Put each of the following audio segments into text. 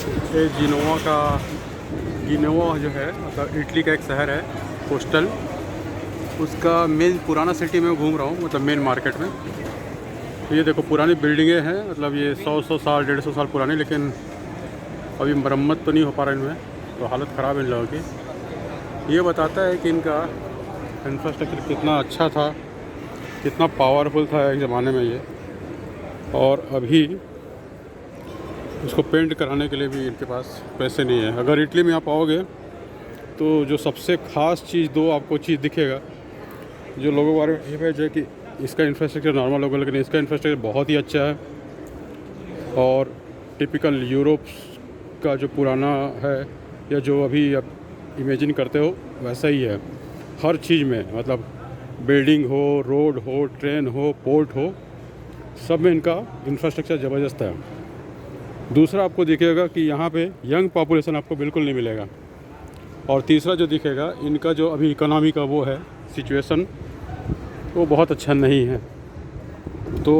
ये जिनोवा जो है मतलब इटली का एक शहर है कोस्टल, उसका मेन पुराना सिटी में घूम रहा हूँ, मतलब मेन मार्केट में। तो ये देखो पुरानी बिल्डिंगें हैं, मतलब ये 100 साल 150 साल पुरानी, लेकिन अभी मरम्मत तो नहीं हो पा रहा इनमें, तो हालत ख़राब है इन लोगों की। ये बताता है कि इनका इंफ्रास्ट्रक्चर कितना अच्छा था, कितना पावरफुल था एक ज़माने में ये, और अभी उसको पेंट कराने के लिए भी इनके पास पैसे नहीं है। अगर इटली में आप आओगे तो जो सबसे ख़ास चीज़ दो आपको चीज़ दिखेगा, जो लोगों के बारे में इमेज है कि इसका इंफ्रास्ट्रक्चर नॉर्मल होगा, लेकिन इसका इंफ्रास्ट्रक्चर बहुत ही अच्छा है और टिपिकल यूरोप का जो पुराना है या जो अभी आप इमेजिन करते हो वैसा ही है। हर चीज़ में, मतलब बिल्डिंग हो, रोड हो, ट्रेन हो, पोर्ट हो, सब में इनका इंफ्रास्ट्रक्चर ज़बरदस्त है। दूसरा आपको दिखेगा कि यहाँ पे यंग पॉपुलेशन आपको बिल्कुल नहीं मिलेगा, और तीसरा जो दिखेगा इनका जो अभी इकोनॉमी का वो है सिचुएशन, वो बहुत अच्छा नहीं है। तो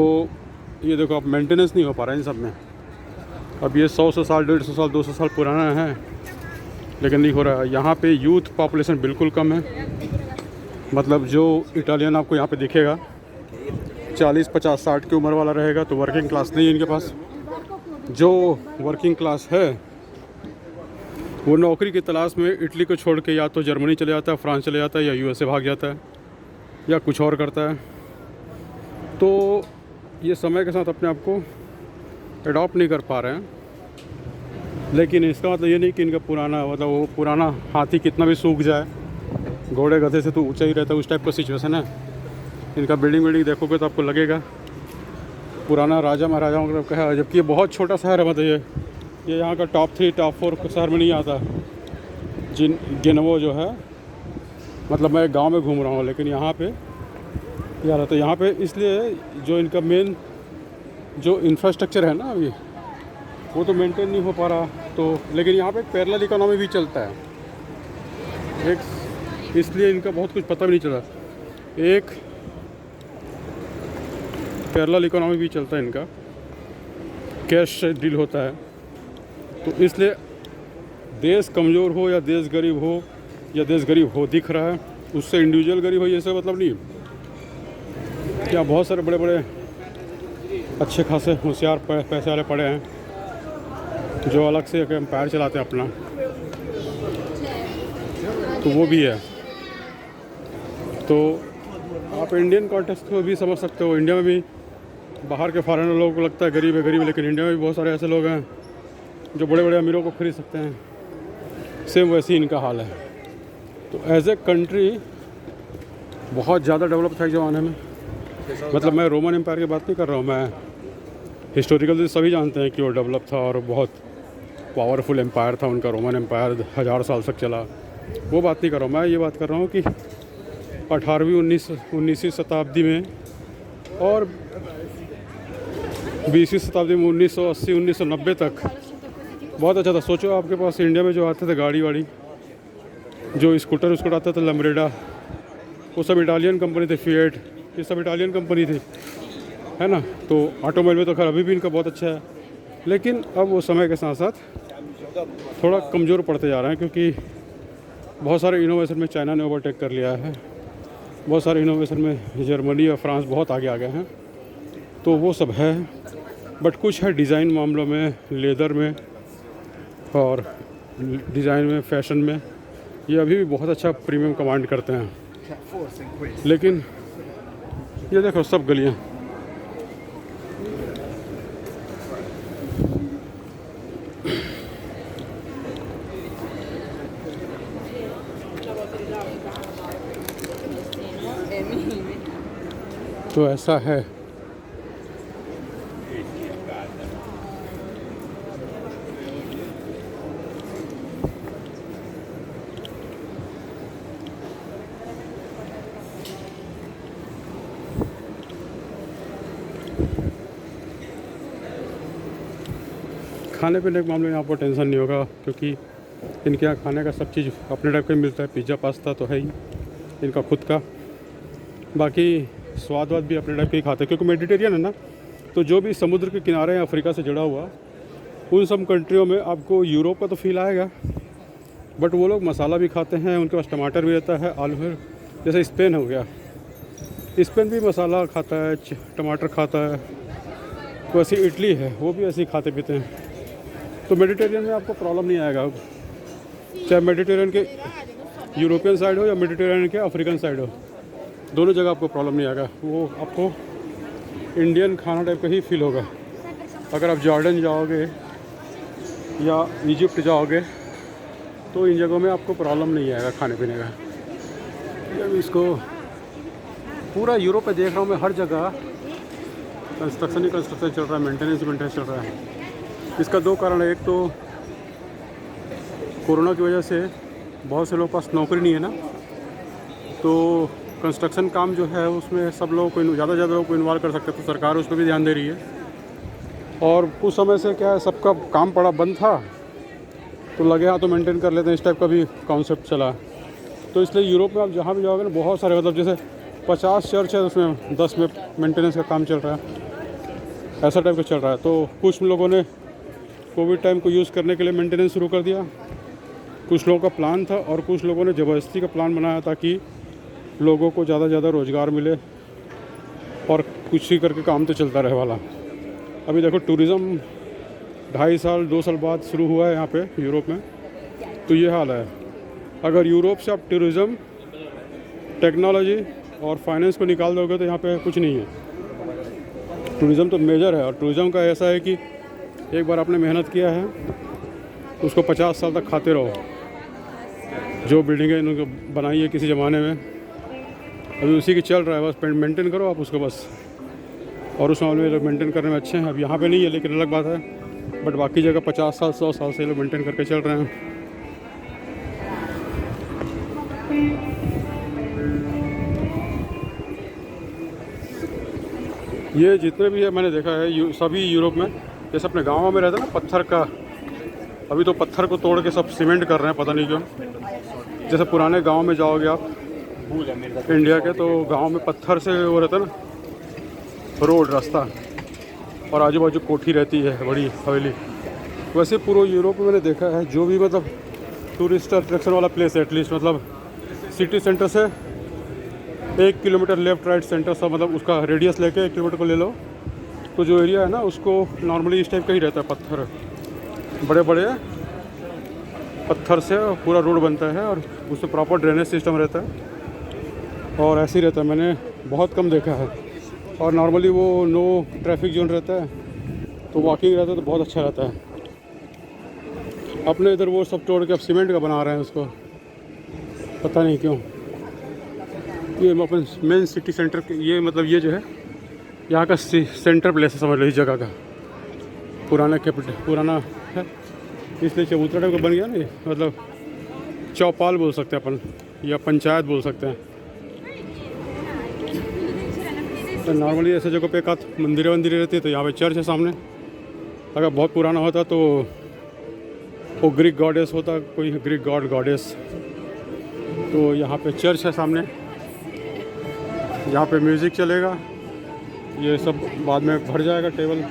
ये देखो अब मेंटेनेंस नहीं हो पा रहा है इन सब में। अब ये 100 साल 150 साल 200 साल पुराना है, लेकिन नहीं हो रहा है। यहाँ पे यूथ पॉपुलेशन बिल्कुल कम है, मतलब जो इटालियन आपको यहाँ पे दिखेगा 40 50 60 की उम्र वाला रहेगा, तो वर्किंग क्लास नहीं है इनके पास। जो वर्किंग क्लास है वो नौकरी की तलाश में इटली को छोड़ के या तो जर्मनी चले जाता है, फ्रांस चले जाता है, या यूएसए भाग जाता है, या कुछ और करता है। तो ये समय के साथ अपने आप को एडॉप्ट नहीं कर पा रहे हैं। लेकिन इसका मतलब ये नहीं कि इनका पुराना, मतलब वो पुराना हाथी कितना भी सूख जाए, घोड़े गधे से तो ऊंचा ही रहता है, उस टाइप का सिचुएशन है। इनका बिल्डिंग देखोगे तो आपको लगेगा पुराना राजा महाराजाओं का है, जबकि ये बहुत छोटा शहर है। मतलब ये यहाँ का टॉप 3 टॉप 4 शहर में नहीं आता। जिनवो जो है, मतलब मैं गांव में घूम रहा हूँ, लेकिन यहाँ पे यार तो यहाँ पे इसलिए जो इनका मेन जो इंफ्रास्ट्रक्चर है ना अभी, वो तो मेंटेन नहीं हो पा रहा। तो लेकिन यहाँ पे एक पैरेलल इकोनॉमी भी चलता है, एक इसलिए इनका बहुत कुछ पता भी नहीं चला। एक पैरेलल इकोनॉमी भी चलता है इनका, कैश से डील होता है। तो इसलिए देश कमज़ोर हो या देश गरीब हो, या देश गरीब हो दिख रहा है, उससे इंडिविजुअल गरीब हो ये सब मतलब नहीं। क्या बहुत सारे बड़े बड़े अच्छे खासे होशियार पैसे वाले पड़े हैं जो अलग से एम्पायर चलाते हैं अपना, तो वो भी है। तो आप इंडियन कॉन्टेक्स्ट को भी समझ सकते हो। इंडिया में भी बाहर के फॉरेनर लोगों को लगता है गरीब है गरीब है, लेकिन इंडिया में भी बहुत सारे ऐसे लोग हैं जो बड़े बड़े अमीरों को खरीद सकते हैं। सेम वैसे ही इनका हाल है। तो एज ए कंट्री बहुत ज़्यादा डेवलप था एक ज़माने में। मतलब मैं रोमन एम्पायर की बात नहीं कर रहा हूँ, मैं हिस्टोरिकल तो सभी जानते हैं कि वो डेवलप था और बहुत पावरफुल एम्पायर था उनका। रोमन एम्पायर 1000 साल तक चला, वो बात नहीं कर रहा हूँ। मैं ये बात कर रहा हूँ कि 18वीं 19वीं शताब्दी में और 20वीं शताब्दी में 1980 1990 तक बहुत अच्छा था। सोचो आपके पास इंडिया में जो आते थे गाड़ी वाड़ी, जो स्कूटर आते थे, लम्ब्रेडा, वो सब इटालियन कंपनी थे। फिएट, ये सब इटालियन कंपनी थी, है ना। तो ऑटोमोबाइल में तो खैर अभी भी इनका बहुत अच्छा है, लेकिन अब वो समय के साथ साथ थोड़ा कमज़ोर पड़ते जा रहे हैं, क्योंकि बहुत सारे इनोवेशन में चाइना ने ओवरटेक कर लिया है। बहुत सारे इनोवेशन में जर्मनी और फ्रांस बहुत आगे आ गए हैं। तो वो सब है, बट कुछ है डिज़ाइन मामलों में, लेदर में और डिज़ाइन में, फैशन में, ये अभी भी बहुत अच्छा प्रीमियम कमांड करते हैं। लेकिन ये देखो सब गलियाँ, तो ऐसा है। खाने पीने के मामले में आपको टेंशन नहीं होगा, क्योंकि इनके यहाँ खाने का सब चीज़ अपने टाइप का मिलता है। पिज़्ज़ा पास्ता तो है ही इनका खुद का, बाकी स्वाद वाद भी अपने टाइप के ही खाते हैं, क्योंकि मेडिटेरियन है ना। तो जो भी समुद्र के किनारे हैं, अफ्रीका से जुड़ा हुआ, उन सब कंट्रियों में आपको यूरोप का तो फील आएगा, बट वो लोग मसाला भी खाते हैं, उनके पास टमाटर भी रहता है, आलू है। जैसे स्पेन हो गया, स्पेन भी मसाला खाता है, टमाटर खाता है। तो ऐसी इटली है, वो भी ऐसे ही खाते पीते हैं। तो मेडिटेरियन में आपको प्रॉब्लम नहीं आएगा, चाहे मेडिटेरियन के यूरोपियन साइड हो या मेडिटेरियन के अफ्रीकन साइड हो, दोनों जगह आपको प्रॉब्लम नहीं आएगा। वो आपको इंडियन खाना टाइप का ही फील होगा। अगर आप जॉर्डन जाओगे या इजिप्ट जाओगे तो इन जगहों में आपको प्रॉब्लम नहीं आएगा खाने पीने का। जब इसको पूरा यूरोप में देख रहा हूँ मैं, हर जगह कंस्ट्रक्शन ही कंस्ट्रक्शन चल रहा है, मेंटेनेंस चल रहा है। इसका दो कारण है, एक तो कोरोना की वजह से बहुत से लोगों के पास नौकरी नहीं है ना, तो कंस्ट्रक्शन काम जो है उसमें सब लोगों को ज़्यादा से ज़्यादा लोगों को इन्वॉल्व कर सकते हैं, तो सरकार उस पर भी ध्यान दे रही है। और कुछ समय से क्या है, सबका काम पड़ा बंद था, तो लगे हाँ तो मेंटेन कर लेते हैं, इस टाइप का भी कॉन्सेप्ट चला। तो इसलिए यूरोप में आप जहाँ भी जाओगे ना, बहुत सारे मतलब जैसे 50 चर्च है, उसमें 10 में मेंटेनेंस का काम चल रहा है, ऐसा टाइप का चल रहा है। तो कुछ लोगों ने कोविड टाइम को यूज़ करने के लिए मेंटेनेंस शुरू कर दिया, कुछ लोगों का प्लान था, और कुछ लोगों ने ज़बरदस्ती का प्लान बनाया ताकि लोगों को ज़्यादा से ज़्यादा रोज़गार मिले और कुछ ही करके काम तो चलता रहे वाला। अभी देखो टूरिज़्म 2.5 साल 2 साल बाद शुरू हुआ है यहाँ पे यूरोप में, तो ये हाल है। अगर यूरोप से आप टूरिज़्म, टेक्नोलॉजी और फाइनेंस को निकाल दोगे तो यहाँ पे कुछ नहीं है। टूरिज़्म तो मेजर है, और टूरिज़्म का ऐसा है कि एक बार आपने मेहनत किया है उसको 50 साल तक खाते रहो। जो बिल्डिंगें इन्होंने बनाई है किसी ज़माने में, अभी उसी की चल रहा है, बस मेंटेन करो आप उसको बस। और उस मामले में लोग मेंटेन करने में अच्छे हैं। अब यहाँ पे नहीं है लेकिन अलग बात है, बट बाकी जगह 50 साल 100 साल से लोग मेंटेन करके चल रहे हैं। ये जितने भी है मैंने देखा है सभी यूरोप में, जैसे अपने गाँव में रहता है ना पत्थर का, अभी तो पत्थर को तोड़ के सब सीमेंट कर रहे हैं, पता नहीं क्यों। जैसे पुराने गांव में जाओगे आप इंडिया के, तो गांव में पत्थर से वो रहता है ना रोड, रास्ता, और आजू बाजू कोठी रहती है, बड़ी हवेली। वैसे पूरे यूरोप में मैंने देखा है जो भी मतलब टूरिस्ट अट्रैक्शन वाला प्लेस है, एटलीस्ट मतलब सिटी सेंटर से 1 किलोमीटर लेफ्ट राइट सेंटर सब, मतलब उसका रेडियस लेके 1 किलोमीटर को ले लो, तो जो एरिया है ना उसको नॉर्मली इस टाइप का ही रहता है। पत्थर, बड़े बड़े पत्थर से पूरा रोड बनता है, और उसमें प्रॉपर ड्रेनेज सिस्टम रहता है, और ऐसे ही रहता है। मैंने बहुत कम देखा है। और नॉर्मली वो नो ट्रैफिक जोन रहता है, तो वॉकिंग रहता है तो बहुत अच्छा रहता है। अपने इधर वो सब तोड़ के अब सीमेंट का बना रहे हैं उसको, पता नहीं क्यों। ये अपन मेन सिटी सेंटर, ये मतलब ये जो है यहाँ का सेंटर प्लेस है, समझ लो इस जगह का। पुराना कैपिटल, पुराना है, इसलिए चबूतरा टाइप का बन गया ना, मतलब चौपाल बोल सकते हैं अपन, या पंचायत बोल सकते हैं। तो नॉर्मली ऐसे जगह पे एक आध मंदिरें रहती है, तो यहाँ पे चर्च है सामने। अगर बहुत पुराना होता तो वो ग्रीक गॉडेस होता, कोई ग्रीक गॉड गॉडेस, तो यहाँ पे चर्च है सामने, यहाँ पे म्यूज़िक चलेगा, ये सब बाद में भर जाएगा टेबल,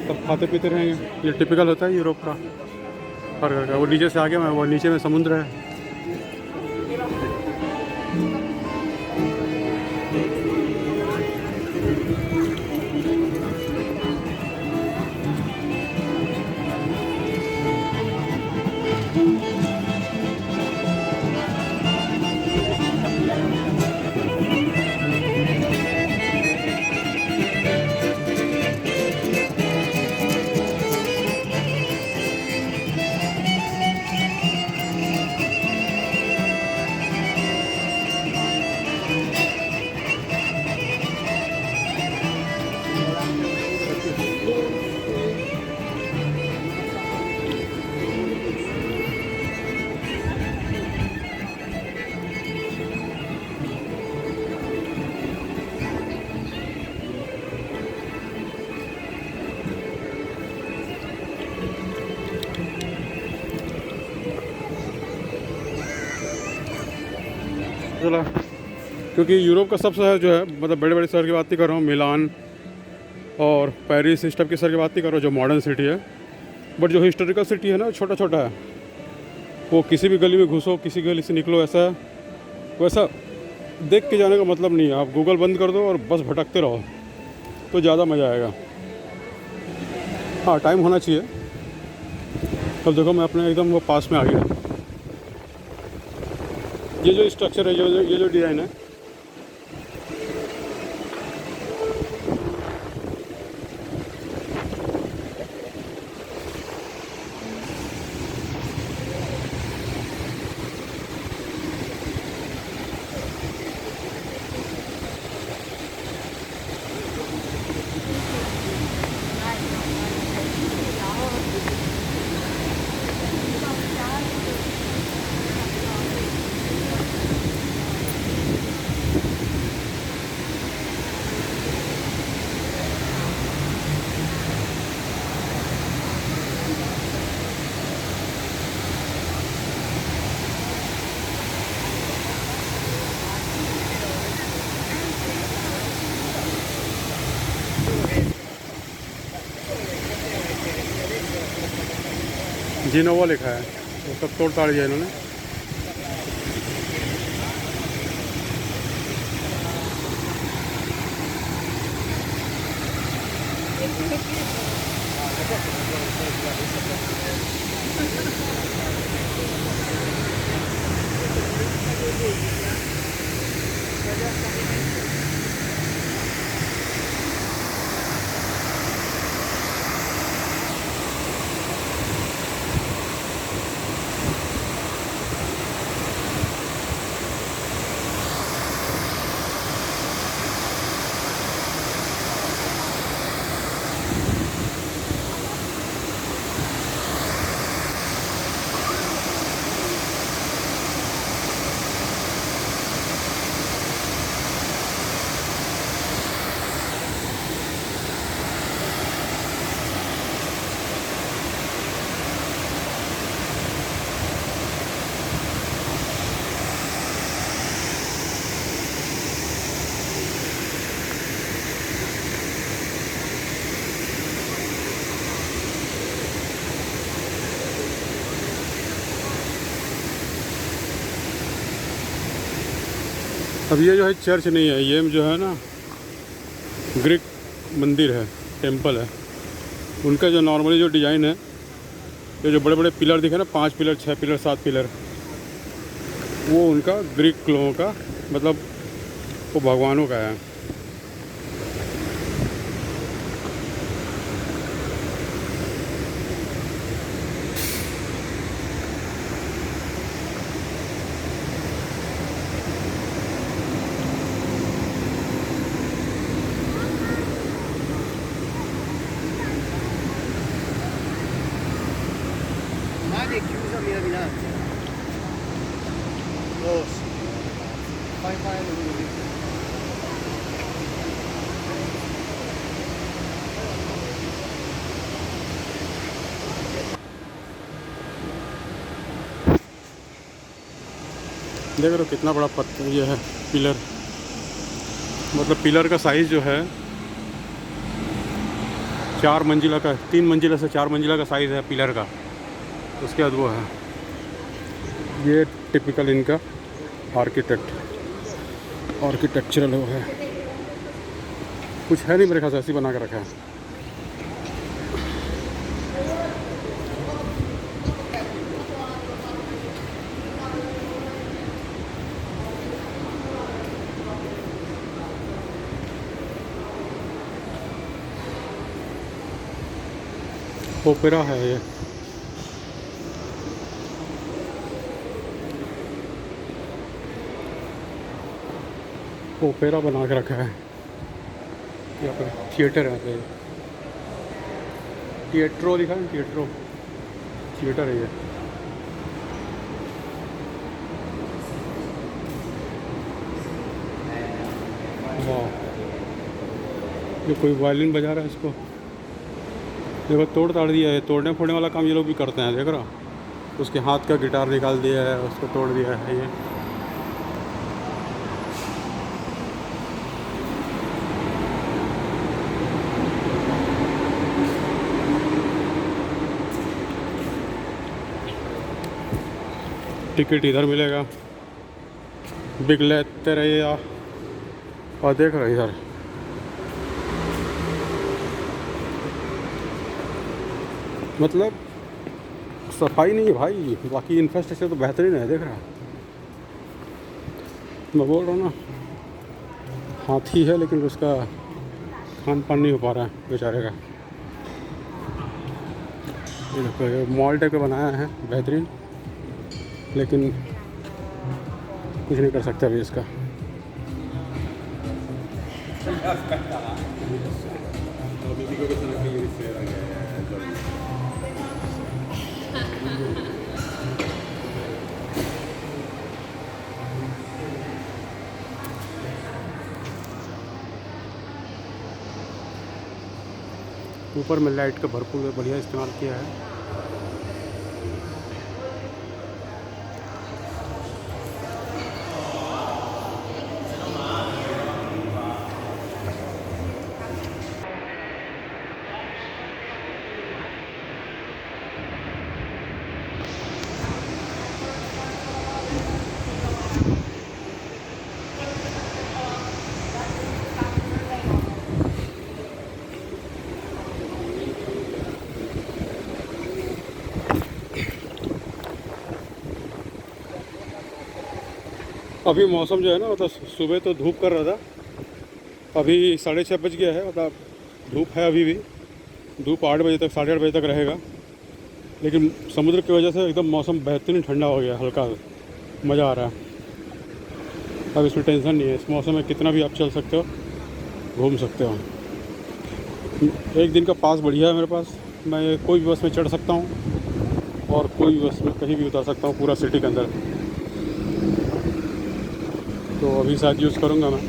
सब खाते पीते रहेंगे। ये टिपिकल होता है यूरोप का हर घर का। वो नीचे से आ गया, वो नीचे में समुद्र है। चला, क्योंकि यूरोप का सब शहर जो है, मतलब बड़े बड़े शहर की बात नहीं कर रहा हूँ, मिलान और पेरिस इस टाइप के शहर की बात नहीं कर रहा हूँ जो मॉडर्न सिटी है, बट जो हिस्टोरिकल सिटी है ना छोटा छोटा है, वो किसी भी गली में घुसो, किसी गली से निकलो, ऐसा है वैसा देख के जाने का मतलब नहीं है। आप गूगल बंद कर दो और बस भटकते रहो तो ज़्यादा मज़ा आएगा। हाँ, टाइम होना चाहिए। अब देखो मैं अपने एकदम वो पास में आ गया। ये जो स्ट्रक्चर है, ये जो डिज़ाइन है, जिनोवा लिखा है, वो सब तोड़ ताड़ दिया इन्होंने। अब ये जो है चर्च नहीं है, ये जो है ना ग्रीक मंदिर है, टेंपल है। उनका जो नॉर्मली जो डिज़ाइन है, ये जो बड़े बड़े पिलर दिखे ना, 5 पिलर, 6 पिलर, 7 पिलर, वो उनका ग्रीक लोगों का, मतलब वो भगवानों का है। È chiusa via di Lazio. Rosso. Fai lui. देख रहे हो कितना बड़ा पत्थर ये है, पिलर। मतलब पिलर का साइज़ जो है 4 मंजिला का, 3 मंजिला से 4 मंजिला का साइज़ है पिलर का। उसके बाद वो है, ये टिपिकल इनका आर्किटेक्चरल वो है। कुछ है नहीं मेरे ख्याल से, ऐसे बना कर रखा है। ओपेरा है ये। ओपेरा बना के रखा है यहाँ पे। थिएटर है, थिएट्रो लिखा है, थिएटर है ये। वाह, ये कोई वायलिन बजा रहा है इसको। देखो तोड़ ताड़ दिया है, तोड़ने फोड़ने वाला काम ये लोग भी करते हैं, देख रहा। उसके हाथ का गिटार निकाल दिया है, उसको तोड़ दिया है ये। टिकट इधर मिलेगा, बिग लेते रहिए और देख रहे इधर मतलब सफाई नहीं है भाई, बाकी इंफ्रास्ट्रक्चर तो बेहतरीन है। देख रहा मैं बोल रहा हूँ ना, हाथी है लेकिन उसका खान पान नहीं हो पा रहा है बेचारे का। ये देखो ये मॉल टाइप का बनाया है बेहतरीन, लेकिन कुछ नहीं कर सकते अभी इसका। ऊपर में लाइट का भरपूर बढ़िया इस्तेमाल किया है। अभी मौसम जो है ना, मतलब सुबह तो धूप कर रहा था, अभी 6:30 बज गया है, मतलब धूप है अभी भी। धूप 8 बजे तक 8:30 बजे तक रहेगा, लेकिन समुद्र की वजह से एकदम मौसम बेहतरीन ठंडा हो गया, हल्का मज़ा आ रहा है। अब इसमें टेंशन नहीं है, इस मौसम में कितना भी आप चल सकते हो, घूम सकते हो। एक दिन का पास बढ़िया है मेरे पास, मैं कोई भी बस में चढ़ सकता हूँ और कोई भी बस में कहीं भी उतर सकता हूँ पूरा सिटी के अंदर। तो अभी शायद यूज़ करूँगा मैं।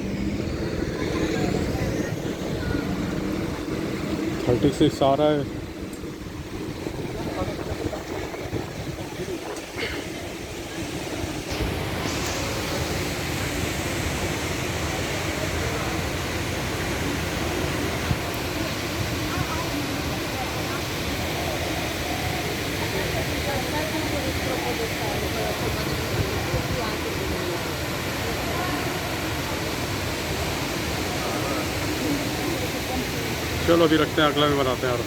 36 आ रहा है। चलो अभी रखते हैं, अगला में बनाते हैं और